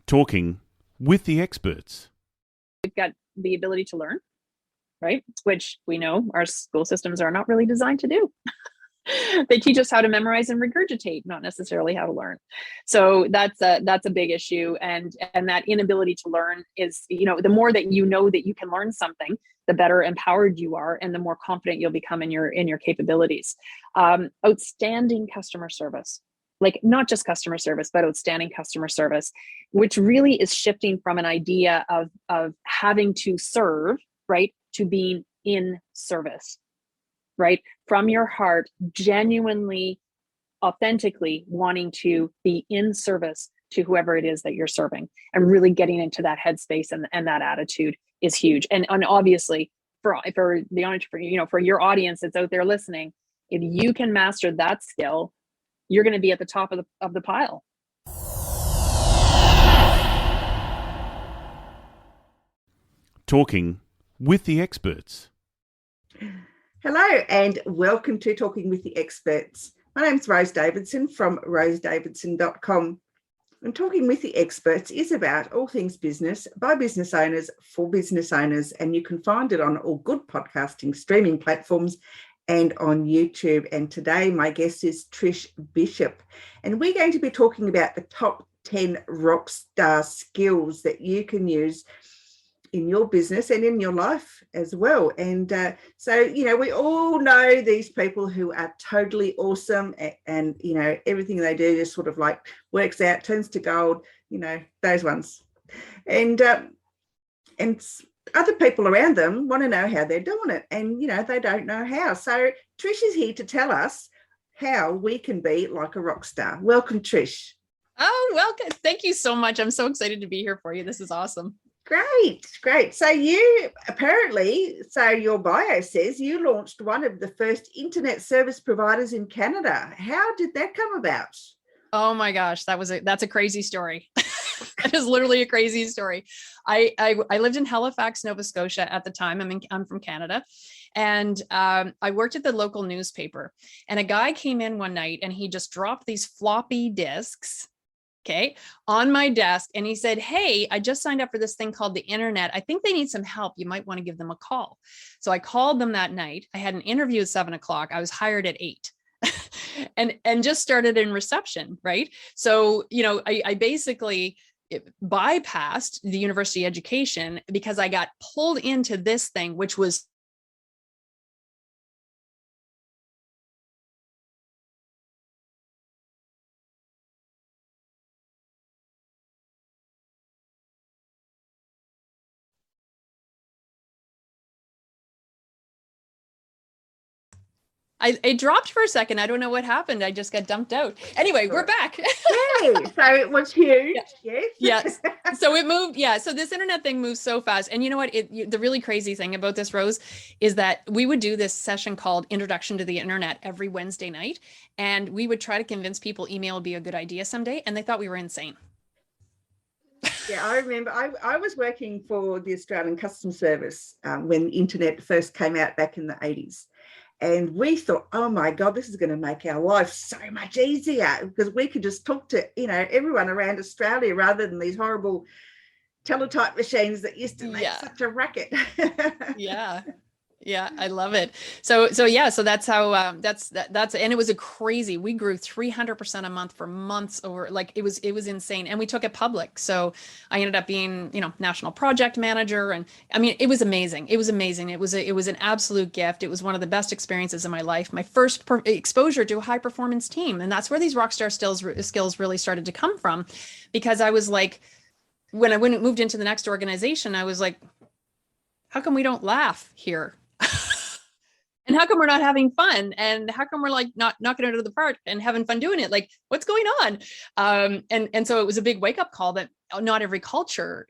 Talking with the experts. We've got the ability to learn, right? Which we know our school systems are not really designed to do. They teach us how to memorize and regurgitate, not necessarily how to learn. So that's a big issue. And that inability to learn is, the more that you know that you can learn something, the better empowered you are and the more confident you'll become in your capabilities. Outstanding customer service. Like not just customer service, but outstanding customer service, which really is shifting from an idea of having to serve, right, to being in service, right? From your heart, genuinely, authentically wanting to be in service to whoever it is that you're serving, and really getting into that headspace and that attitude is huge. And obviously for the entrepreneur, for your audience that's out there listening, if you can master that skill, you're going to be at the top of the pile. Talking with the experts. Hello and welcome to Talking with the Experts. My name's Rose Davidson from rosedavidson.com. And Talking with the Experts is about all things business by business owners for business owners, and you can find it on all good podcasting streaming platforms and on YouTube. And today my guest is Trish Bishop, and we're going to be talking about the top 10 rock star skills that you can use in your business and in your life as well. And so we all know these people who are totally awesome, and everything they do just sort of like works out, turns to gold, those ones. And other people around them want to know how they're doing it, and they don't know how. So Trish is here to tell us how we can be like a rock star. Welcome, Trish. Oh, welcome. Thank you so much. I'm so excited to be here for you. This is awesome. Great. So your bio says you launched one of the first internet service providers in Canada. How did that come about? Oh my gosh, that's a crazy story. That is literally a crazy story. I lived in Halifax, Nova Scotia at the time. I'm from Canada. And I worked at the local newspaper, and a guy came in one night and he just dropped these floppy disks, on my desk. And he said, "Hey, I just signed up for this thing called the internet. I think they need some help. You might want to give them a call." So I called them that night. I had an interview at 7:00. I was hired at 8. and just started in reception, right? So, I basically bypassed the university education because I got pulled into this thing, which was I dropped for a second. I don't know what happened. I just got dumped out. Anyway, we're back. Yay. So it was huge. Yeah. Yes. So it moved. Yeah. So this internet thing moves so fast. And you know what? The really crazy thing about this, Rose, is that we would do this session called Introduction to the Internet every Wednesday night. And we would try to convince people email would be a good idea someday. And they thought we were insane. Yeah, I remember I was working for the Australian Customs Service when the internet first came out back in the 80s. And we thought, oh my God, this is going to make our life so much easier, because we could just talk to, everyone around Australia rather than these horrible teletype machines that used to make such a racket. Yeah, I love it. So that's how that's and it was we grew 300% a month for months over, like it was insane. And we took it public. So I ended up being, national project manager. And I mean, it was amazing. It was an absolute gift. It was one of the best experiences in my life. My first exposure to a high performance team. And that's where these rockstar skills really started to come from, because I was like, when I moved into the next organization, I was like, how come we don't laugh here? And how come we're not having fun? And how come we're like not knocking it out of the park and having fun doing it? Like, what's going on? And so it was a big wake up call that not every culture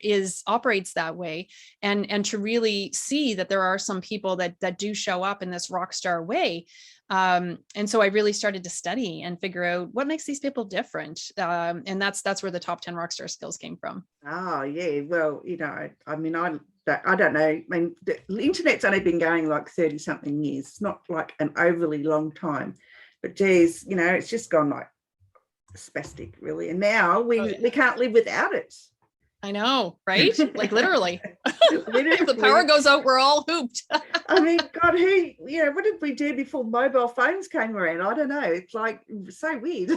operates that way. And to really see that there are some people that do show up in this rock star way. And so I really started to study and figure out what makes these people different. And that's where the top 10 rock star skills came from. Oh, yeah. Well, I don't know. I mean, the internet's only been going like 30 something years. It's not like an overly long time, but geez, it's just gone like spastic really. And now we can't live without it. I know, right? Like literally. If the Literally. power goes out, we're all hooped. I mean, God, what did we do before mobile phones came around? I don't know. It's like so weird.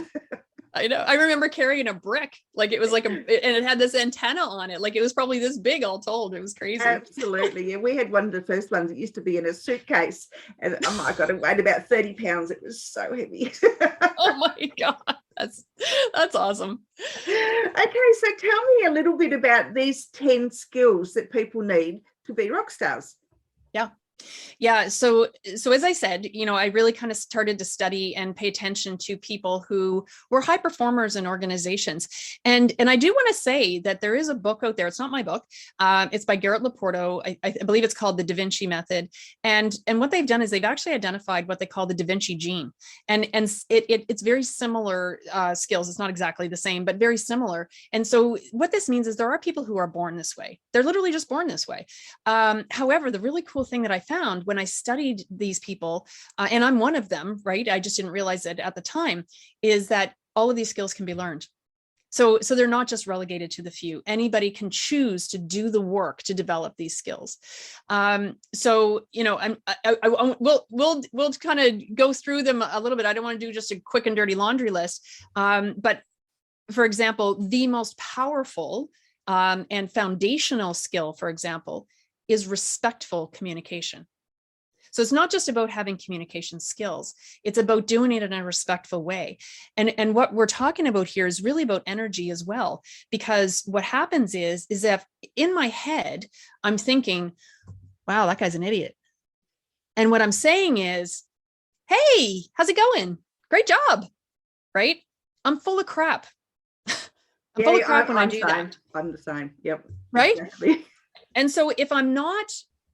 I know. I remember carrying a brick, like it was like and it had this antenna on it. Like it was probably this big, all told. It was crazy. Absolutely. Yeah, we had one of the first ones. It used to be in a suitcase, and oh my God, it weighed about 30 pounds. It was so heavy. Oh my God. That's awesome. Okay, so tell me a little bit about these 10 skills that people need to be rock stars. Yeah. So as I said, I really kind of started to study and pay attention to people who were high performers in organizations. And I do want to say that there is a book out there. It's not my book. It's by Garrett Laporto. I believe it's called The Da Vinci Method. And what they've done is they've actually identified what they call the Da Vinci gene. And it's very similar skills. It's not exactly the same, but very similar. And so what this means is there are people who are born this way. They're literally just born this way. However, the really cool thing that I found when I studied these people, and I'm one of them, right? I just didn't realize it at the time, is that all of these skills can be learned. So they're not just relegated to the few. Anybody can choose to do the work to develop these skills. We'll kind of go through them a little bit. I don't want to do just a quick and dirty laundry list. But for example, the most powerful and foundational skill, for example, is respectful communication. So it's not just about having communication skills. It's about doing it in a respectful way. And what we're talking about here is really about energy as well, because what happens is if in my head, I'm thinking, wow, that guy's an idiot. And what I'm saying is, hey, how's it going? Great job, right? I'm full of crap. I'm full of crap when I do that. I'm the same. Yep. Right? Exactly. And so if I'm not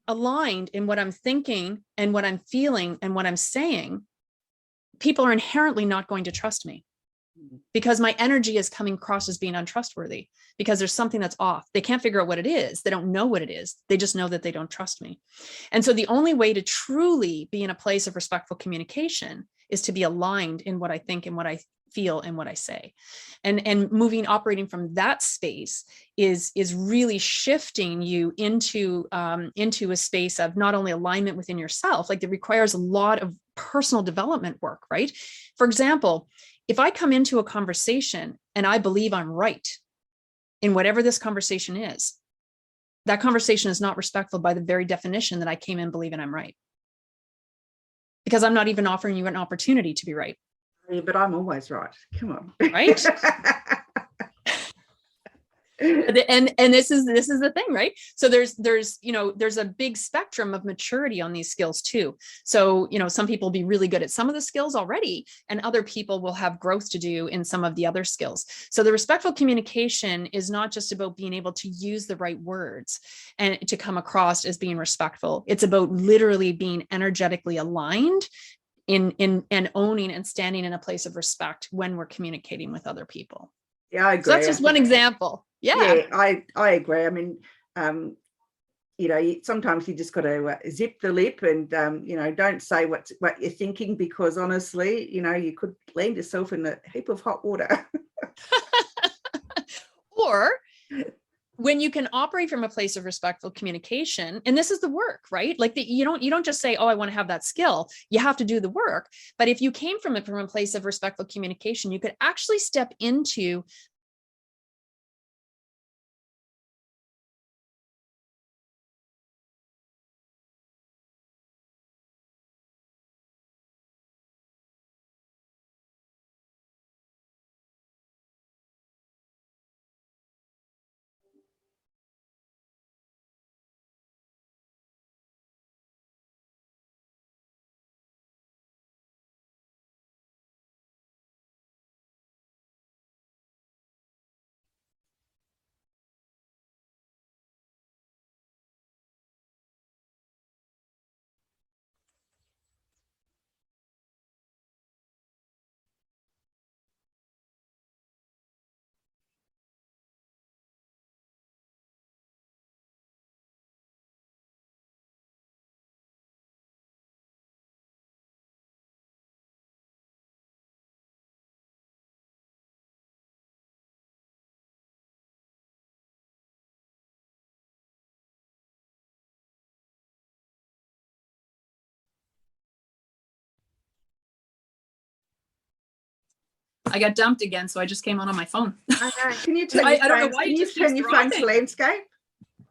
aligned in what I'm thinking and what I'm feeling and what I'm saying, people are inherently not going to trust me because my energy is coming across as being untrustworthy because there's something that's off. They can't figure out what it is. They don't know what it is. They just know that they don't trust me. And so the only way to truly be in a place of respectful communication is to be aligned in what I think and what I feel and what I say. And operating from that space is really shifting you into a space of not only alignment within yourself, like it requires a lot of personal development work, right? For example, if I come into a conversation and I believe I'm right in whatever this conversation is, that conversation is not respectful by the very definition that I came in believing I'm right. Because I'm not even offering you an opportunity to be right. Yeah, but I'm always right. Come on. Right? And this is the thing, right? So there's a big spectrum of maturity on these skills too. So, some people will be really good at some of the skills already, and other people will have growth to do in some of the other skills. So the respectful communication is not just about being able to use the right words and to come across as being respectful. It's about literally being energetically aligned in and owning and standing in a place of respect when we're communicating with other people. Yeah, I agree. So that's just one example. Yeah, I agree. I mean, sometimes you just got to zip the lip and don't say what you're thinking, because honestly, you could land yourself in a heap of hot water. Or when you can operate from a place of respectful communication, and this is the work, right? Like you don't just say, oh, I want to have that skill. You have to do the work. But if you came from a place of respectful communication, you could actually step into I got dumped again, so I just came on my phone. I know. Can you turn I don't know why can it you just turn keeps your phone to dropping. landscape,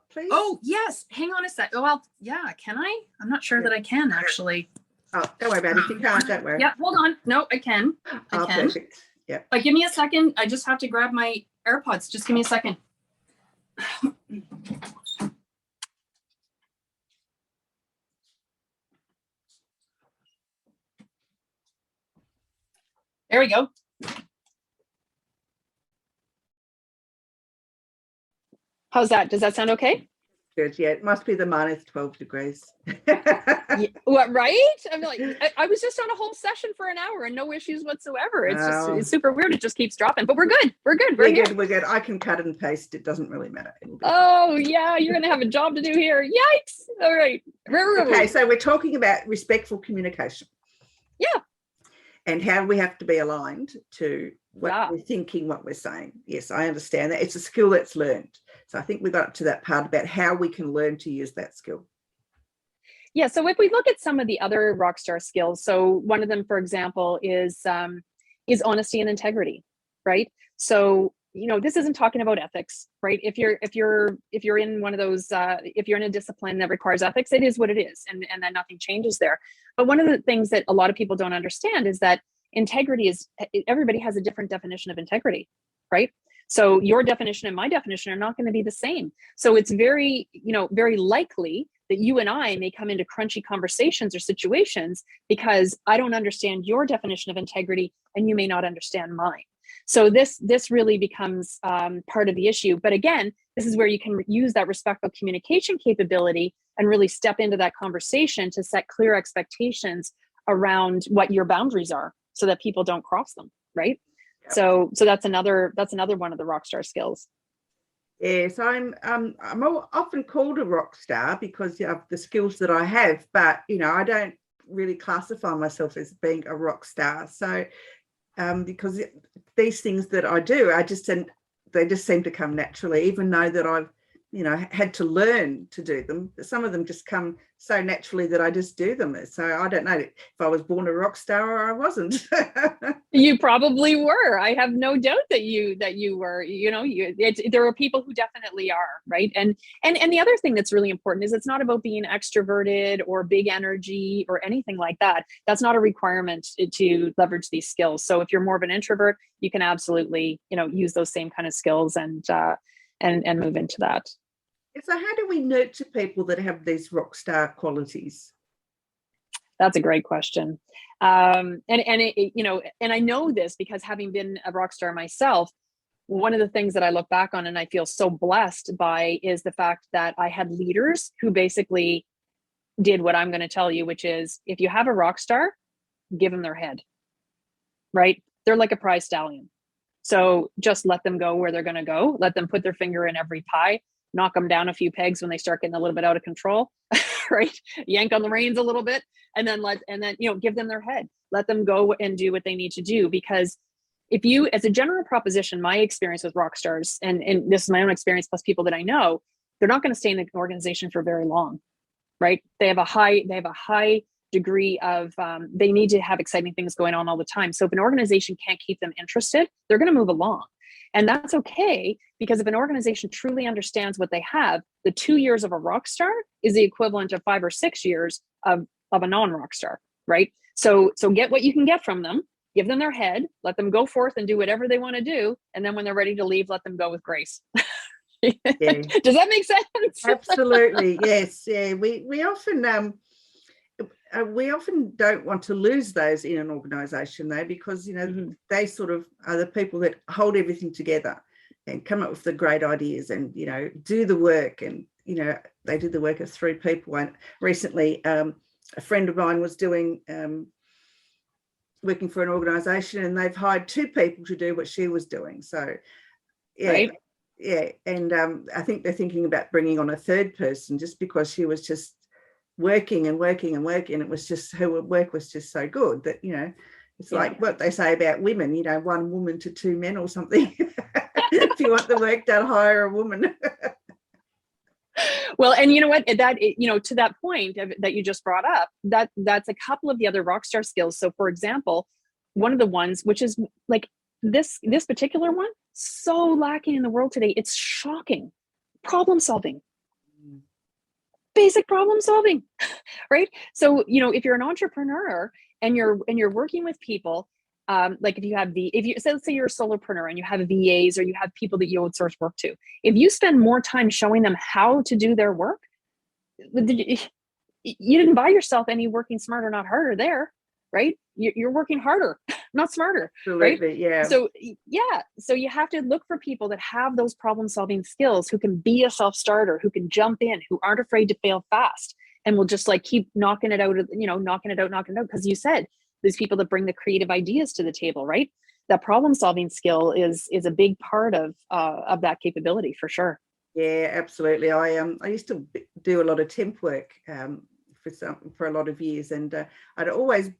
please? Oh, yes. Hang on a sec. Oh, well, yeah. Can I? I'm not sure that I can, actually. Oh, don't worry about it. If you can't, don't worry. Yeah, hold on. No, I can. I can. Perfect. Yeah. But give me a second. I just have to grab my AirPods. Just give me a second. There we go. How's that? Does that sound okay? Good. Yeah, it must be the minus 12 degrees. Yeah, what, right? I'm like, I was just on a whole session for an hour and no issues whatsoever. It's just, it's super weird. It just keeps dropping, but we're good. We're good. We're here. Good. We're good. I can cut and paste. It doesn't really matter. Oh, yeah. You're going to have a job to do here. Yikes. All right. Okay. So we're talking about respectful communication. Yeah. And how we have to be aligned to what we're thinking, what we're saying. Yes, I understand that. It's a skill that's learned. So I think we got up to that part about how we can learn to use that skill. Yeah. So if we look at some of the other rockstar skills, so one of them, for example, is honesty and integrity, right? So, you know, this isn't talking about ethics, right? If you're in one of those, if you're in a discipline that requires ethics, it is what it is, and then nothing changes there. But one of the things that a lot of people don't understand is that integrity is, everybody has a different definition of integrity, right? So your definition and my definition are not going to be the same. So it's very, very likely that you and I may come into crunchy conversations or situations because I don't understand your definition of integrity and you may not understand mine. So this really becomes part of the issue. But again, this is where you can use that respectful communication capability and really step into that conversation to set clear expectations around what your boundaries are so that people don't cross them, right? Yep. So that's another one of the rockstar skills. Yes, I'm often called a rock star because of the skills that I have, but I don't really classify myself as being a rock star. So because these things that I do, they just seem to come naturally, even though that I've had to learn to do them. Some of them just come so naturally that I just do them. So I don't know if I was born a rock star or I wasn't. You probably were. I have no doubt that you were. There are people who definitely are, right? And the other thing that's really important is it's not about being extroverted or big energy or anything like that. That's not a requirement to leverage these skills. So if you're more of an introvert, you can absolutely use those same kind of skills and move into that. So how do we nurture people that have these rock star qualities? That's a great question. And I know this because having been a rock star myself, one of the things that I look back on and I feel so blessed by is the fact that I had leaders who basically did what I'm going to tell you, which is if you have a rock star, give them their head, right? They're like a prize stallion. So just let them go where they're going to go. Let them put their finger in every pie, knock them down a few pegs when they start getting a little bit out of control, right? Yank on the reins a little bit and then give them their head. Let them go and do what they need to do. Because if you, as a general proposition, my experience with rock stars, and this is my own experience plus people that I know, they're not going to stay in the organization for very long, right? They have a high degree of they need to have exciting things going on all the time. So if an organization can't keep them interested, they're going to move along. And that's okay, because if an organization truly understands what they have, the 2 years of a rock star is the equivalent of 5 or 6 years of a non-rock star, right? So get what you can get from them, give them their head, let them go forth and do whatever they want to do. And then when they're ready to leave, let them go with grace. Yeah. Does that make sense? Absolutely. Yes. Yeah. We often don't want to lose those in an organization though, because they sort of are the people that hold everything together and come up with the great ideas and do the work, and they do the work of 3 people. And recently a friend of mine was doing working for an organization, and they've hired 2 people to do what she was doing. So yeah. Right. Yeah. And I think they're thinking about bringing on a 3rd person, just because she was just working and working and working. It was just, her work was just so good that it's like what they say about women, 1 woman to 2 men or something. If you want the work done, hire a woman. Well, and you know what, that to that point that you just brought up, that's a couple of the other rockstar skills. So for example, one of the ones which is like this particular one, so lacking in the world today. It's shocking. Problem solving, basic problem solving, right? So, if you're an entrepreneur and you're working with people, like let's say you're a solopreneur and you have VAs or you have people that you outsource work to, if you spend more time showing them how to do their work, you didn't buy yourself any working smarter, not harder there, right? You're working harder, not smarter. Absolutely, right? yeah. So you have to look for people that have those problem solving skills, who can be a self-starter, who can jump in, who aren't afraid to fail fast, and will just like keep knocking it out. Because you said these people that bring the creative ideas to the table, right? That problem solving skill is a big part of that capability, for sure. Yeah, absolutely. I used to do a lot of temp work for a lot of years, and I'd always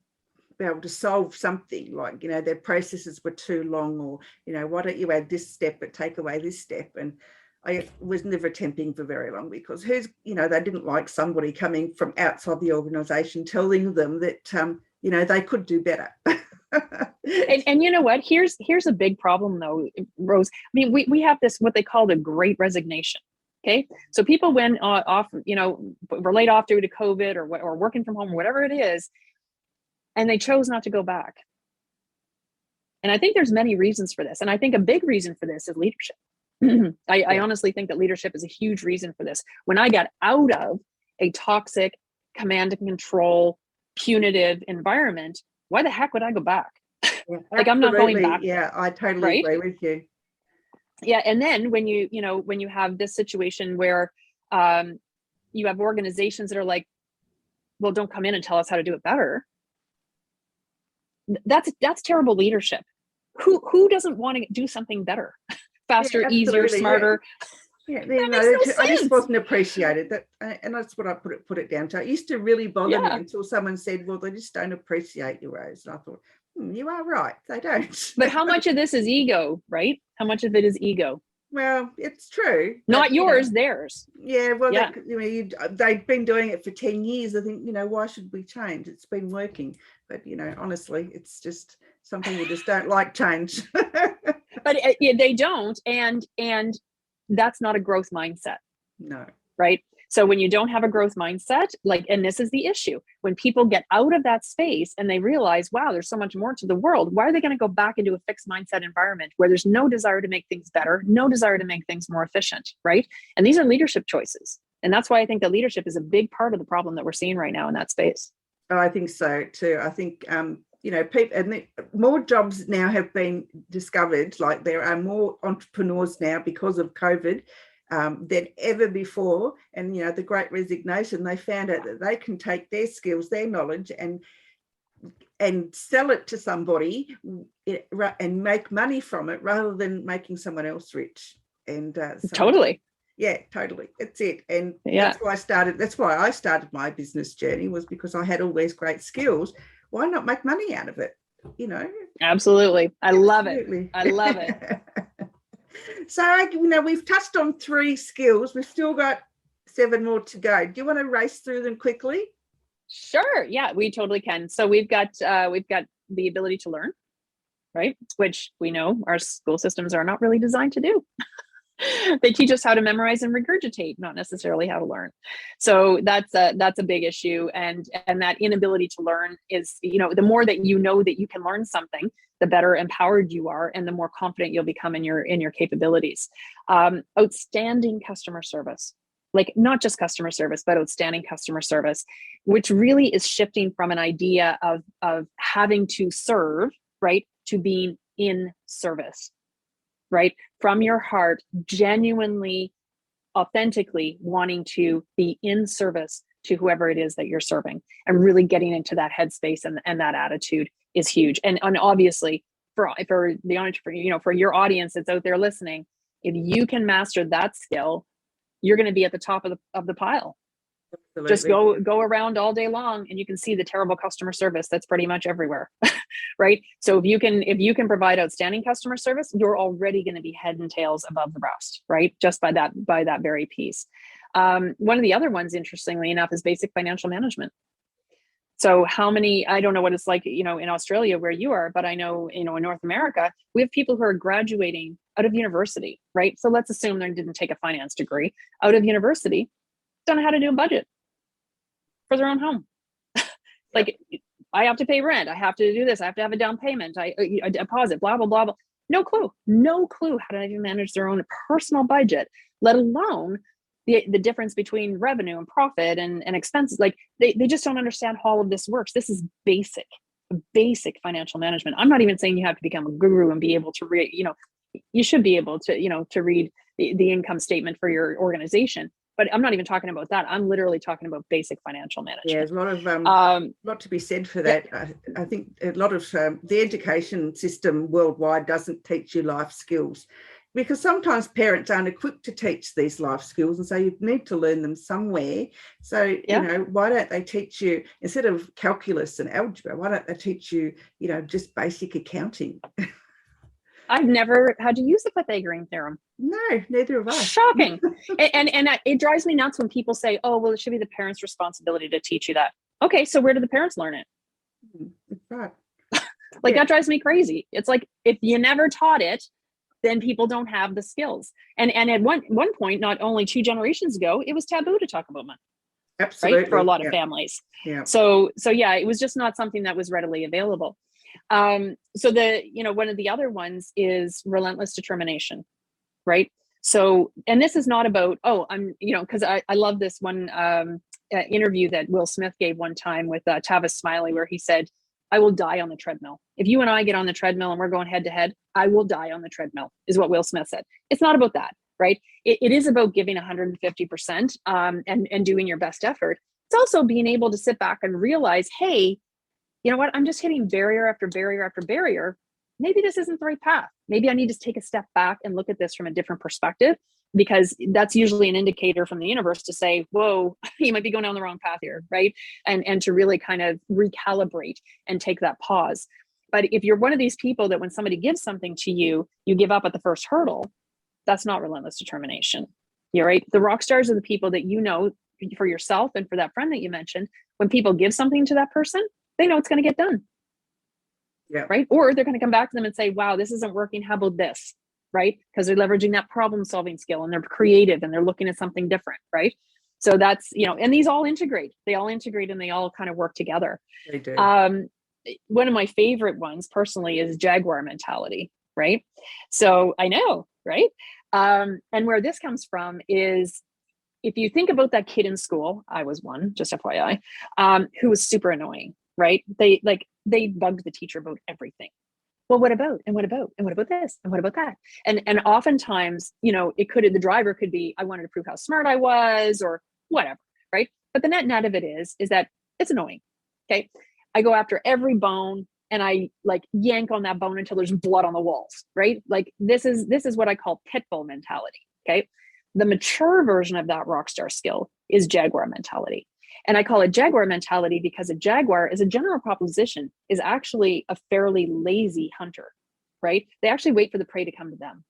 be able to solve something like, their processes were too long, or, why don't you add this step but take away this step? And I was never temping for very long, because they didn't like somebody coming from outside the organization telling them that, they could do better. And you know what? Here's a big problem though, Rose. I mean, we have this, what they call the Great Resignation. Okay, so people went off, were laid off due to COVID or working from home or whatever it is, and they chose not to go back. And I think there's many reasons for this, and I think a big reason for this is leadership. I honestly think that leadership is a huge reason for this. When I got out of a toxic, command and control, punitive environment, why the heck would I go back? Yeah, like, I'm not going back. Yeah, I totally agree with you. Yeah, and then when you have this situation where you have organizations that are like, well, don't come in and tell us how to do it better. That's terrible leadership. Who doesn't want to do something better, faster, easier, smarter? Yeah, I just wasn't appreciated. And that's what I put it down to. It used to really bother me until someone said, well, they just don't appreciate you, Rose. And I thought, you are right, they don't. But how much of this is ego, right? How much of it is ego? Well, it's true. Not yours, theirs. Yeah, well, they've been doing it for 10 years. I think, why should we change? It's been working. But, honestly, it's just something we just don't like change. But they don't. And that's not a growth mindset. No. Right? So when you don't have a growth mindset, and this is the issue, when people get out of that space and they realize, wow, there's so much more to the world, why are they going to go back into a fixed mindset environment where there's no desire to make things better, no desire to make things more efficient, right? And these are leadership choices. And that's why I think that leadership is a big part of the problem that we're seeing right now in that space. Oh, I think so too. I think, people, and more jobs now have been discovered, like there are more entrepreneurs now because of COVID than ever before. And, the Great Resignation, they found out that they can take their skills, their knowledge and sell it to somebody and make money from it rather than making someone else rich. And totally. Yeah, totally. That's it. And that's why I started my business journey, was because I had all these great skills. Why not make money out of it? Absolutely. I love it. I love it. So, we've touched on 3 skills. We've still got 7 more to go. Do you want to race through them quickly? Sure. Yeah, we totally can. So we've got the ability to learn, right? Which we know our school systems are not really designed to do. They teach us how to memorize and regurgitate, not necessarily how to learn. So that's a big issue. And that inability to learn is, the more that you know that you can learn something, the better empowered you are and the more confident you'll become in your capabilities. Outstanding customer service, like not just customer service, but outstanding customer service, which really is shifting from an idea of having to serve, right, to being in service. Right? From your heart, genuinely, authentically wanting to be in service to whoever it is that you're serving, and really getting into that headspace and that attitude is huge. And obviously for the entrepreneur, for your audience that's out there listening, if you can master that skill, you're going to be at the top of the pile. Absolutely. Just go around all day long and you can see the terrible customer service that's pretty much everywhere. Right? So if you can provide outstanding customer service, you're already going to be head and tails above the rest, right? Just by that very piece. One of the other ones, interestingly enough, is basic financial management. So how many, I don't know what it's like, in Australia where you are, but I know, in North America, we have people who are graduating out of university, right? So let's assume they didn't take a finance degree out of university, don't know how to do a budget for their own home. Like, I have to pay rent. I have to do this. I have to have a down payment. A deposit, blah, blah, blah, blah. No clue how to even manage their own personal budget, let alone the difference between revenue and profit and expenses. Like, they just don't understand how all of this works. This is basic financial management. I'm not even saying you have to become a guru and be able to read, you should be able to, to read the income statement for your organization. But I'm not even talking about that. I'm literally talking about basic financial management. Yeah, there's a lot of lot to be said for that. Yeah. I think a lot of the education system worldwide doesn't teach you life skills, because sometimes parents aren't equipped to teach these life skills, and so you need to learn them somewhere. So, why don't they teach you, instead of calculus and algebra, why don't they teach you, just basic accounting? I've never had to use the Pythagorean theorem. No, neither have I. Shocking. and it drives me nuts when people say, oh, well, it should be the parents' responsibility to teach you that. Okay, so where do the parents learn it? Right. That drives me crazy. It's like, if you never taught it, then people don't have the skills. And at one point, not only 2 generations ago, it was taboo to talk about money. Absolutely. Right? For a lot of families. Yeah. So yeah, it was just not something that was readily available. So one of the other ones is relentless determination, right? So, and this is not about, because I love this one interview that Will Smith gave one time with Tavis Smiley, where he said, I will die on the treadmill. If you and I get on the treadmill and we're going head to head, I will die on the treadmill, is what Will Smith said. It's not about that, right? It is about giving 150% and doing your best effort. It's also being able to sit back and realize, hey, you know what? I'm just hitting barrier after barrier after barrier. Maybe this isn't the right path. Maybe I need to take a step back and look at this from a different perspective, because that's usually an indicator from the universe to say, whoa, you might be going down the wrong path here, right? And to really kind of recalibrate and take that pause. But if you're one of these people that when somebody gives something to you, you give up at the first hurdle, that's not relentless determination. You're right. The rock stars are the people that for yourself and for that friend that you mentioned, when people give something to that person, they know it's going to get done. Yeah. Right. Or they're going to come back to them and say, wow, this isn't working. How about this? Right. Because they're leveraging that problem solving skill and they're creative and they're looking at something different. Right. So that's, and these all integrate. They all integrate and they all kind of work together. They do. One of my favorite ones personally is Jaguar mentality. Right. So I know. Right. And where this comes from is, if you think about that kid in school, I was one, just FYI, who was super annoying. Right. They bugged the teacher about everything. Well, what about, and what about, and what about this, and what about that? And oftentimes, the driver could be, I wanted to prove how smart I was or whatever. Right. But the net of it is that it's annoying. Okay. I go after every bone and I yank on that bone until there's blood on the walls. Right. Like this is what I call pit bull mentality. Okay. The mature version of that rock star skill is Jaguar mentality. And I call it Jaguar mentality because a Jaguar, as a general proposition, is actually a fairly lazy hunter, right? They actually wait for the prey to come to them.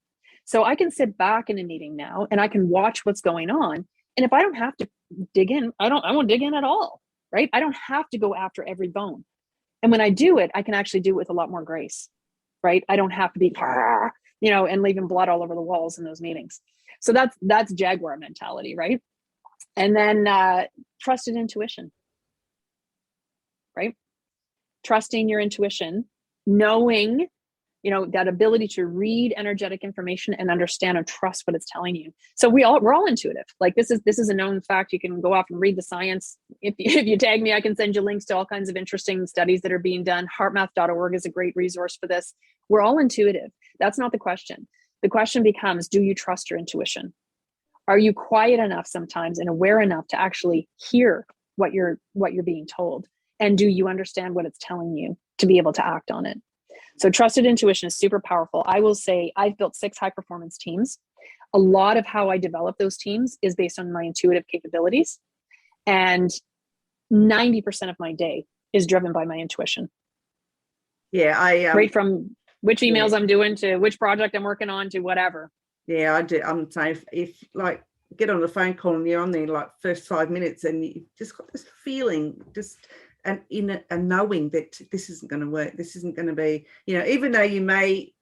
So I can sit back in a meeting now and I can watch what's going on. And if I don't have to dig in, I won't dig in at all, right? I don't have to go after every bone. And when I do it, I can actually do it with a lot more grace, right? I don't have to be, and leaving blood all over the walls in those meetings. So that's Jaguar mentality, right? And then trusted intuition, right? Trusting your intuition, knowing, that ability to read energetic information and understand and trust what it's telling you. So we're all intuitive. Like this is a known fact. You can go off and read the science. If you tag me, I can send you links to all kinds of interesting studies that are being done. Heartmath.org is a great resource for this. We're all intuitive. That's not the question. The question becomes, do you trust your intuition? Are you quiet enough sometimes and aware enough to actually hear what you're being told? And do you understand what it's telling you to be able to act on it? So trusted intuition is super powerful. I will say I've built 6 high performance teams. A lot of how I develop those teams is based on my intuitive capabilities. And 90% of my day is driven by my intuition. Yeah, right from which emails I'm doing to which project I'm working on to whatever. Yeah, I do. I'm saying if get on a phone call and you're on there first 5 minutes and you just got this feeling, just a knowing that this isn't going to work. This isn't going to be, even though you may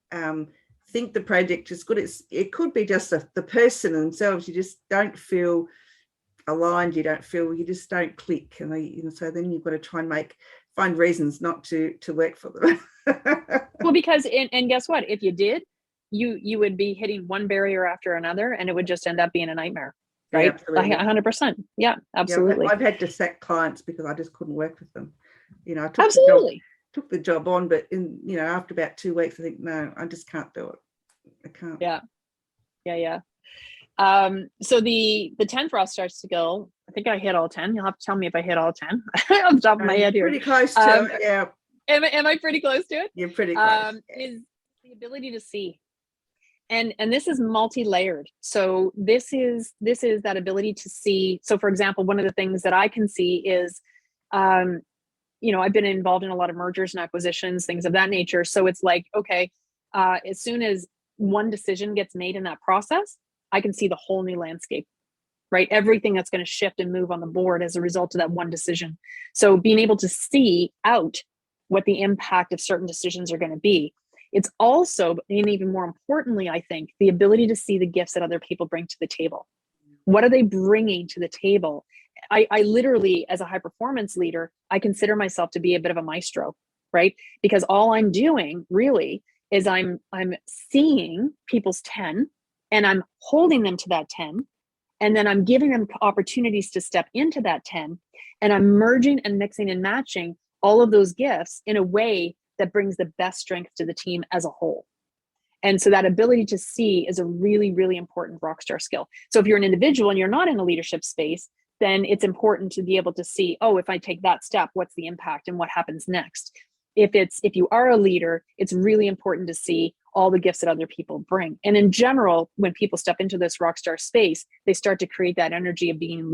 think the project is good, it could be just the person themselves. You just don't feel aligned. You just don't click. And so then you've got to try and find reasons not to work for them. Well, because, and guess what? If you did, you would be hitting one barrier after another, and it would just end up being a nightmare. Right? Yeah, 100%. Yeah, absolutely. Yeah, I've had to sack clients because I just couldn't work with them. I took the job on, but after about 2 weeks, I think, no, I just can't do it. I can't. Yeah. So the 10 rockstar skill, I think I hit all 10. You'll have to tell me if I hit all 10 off the top of my head here. Pretty close to it, yeah. Am I pretty close to it? You're pretty close. Is the ability to see. And this is multi-layered. So this is that ability to see. So for example, one of the things that I can see is, I've been involved in a lot of mergers and acquisitions, things of that nature. So it's like, okay, as soon as one decision gets made in that process, I can see the whole new landscape, right? Everything that's going to shift and move on the board as a result of that one decision. So being able to see out what the impact of certain decisions are going to be. It's also, and even more importantly, I think, the ability to see the gifts that other people bring to the table. What are they bringing to the table? I literally, as a high performance leader, I consider myself to be a bit of a maestro, right? Because all I'm doing really is I'm seeing people's 10 and I'm holding them to that 10. And then I'm giving them opportunities to step into that 10. And I'm merging and mixing and matching all of those gifts in a way that brings the best strength to the team as a whole. And so that ability to see is a really, really important rockstar skill. So if you're an individual and you're not in a leadership space, then it's important to be able to see, oh, if I take that step, what's the impact and what happens next? If you are a leader, it's really important to see all the gifts that other people bring. And in general, when people step into this rockstar space, they start to create that energy of being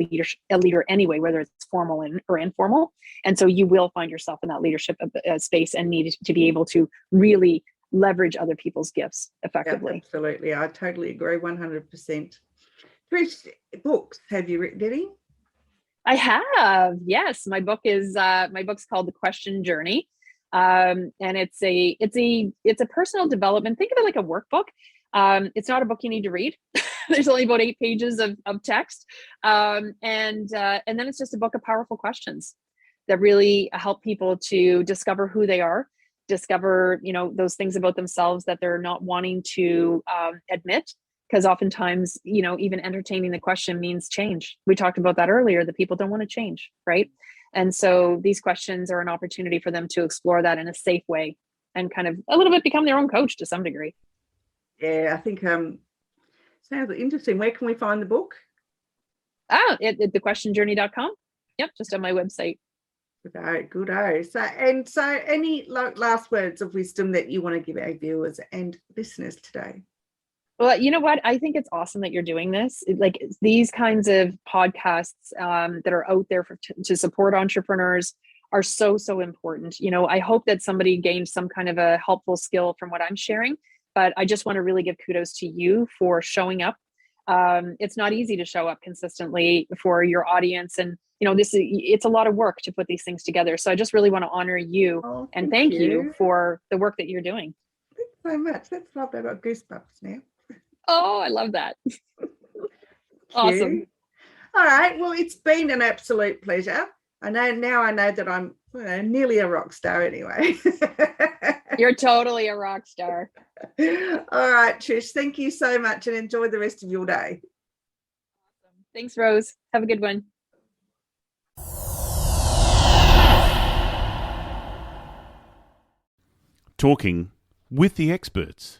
a leader anyway, whether it's formal or informal. And so you will find yourself in that leadership space and need to be able to really leverage other people's gifts effectively. Yeah, absolutely. I totally agree 100%. Trish, books, have you written any? I have, yes. My book's called The Question Journey. And it's a personal development. Think of it like a workbook. It's not a book you need to read. There's only about 8 pages of text. And then it's just a book of powerful questions that really help people to discover who they are, discover, those things about themselves that they're not wanting to admit. Because oftentimes, even entertaining the question means change. We talked about that earlier, that people don't want to change, right? And so these questions are an opportunity for them to explore that in a safe way and kind of a little bit become their own coach to some degree. Yeah, I think sounds interesting. Where can we find the book? At thequestionjourney.com. Yep, just on my website. Good. So any last words of wisdom that you want to give our viewers and listeners today? Well, you know what? I think it's awesome that you're doing this. Like these kinds of podcasts that are out there to support entrepreneurs are so important. I hope that somebody gained some kind of a helpful skill from what I'm sharing, but I just want to really give kudos to you for showing up. It's not easy to show up consistently for your audience. And, it's a lot of work to put these things together. So I just really want to honor you and thank you for the work that you're doing. Thanks so much. That's lovely. I've got goosebumps now. Oh, I love that. Awesome. All right. Well, it's been an absolute pleasure. I know that I'm nearly a rock star anyway. You're totally a rock star. All right, Trish. Thank you so much and enjoy the rest of your day. Awesome. Thanks, Rose. Have a good one. Talking with the experts.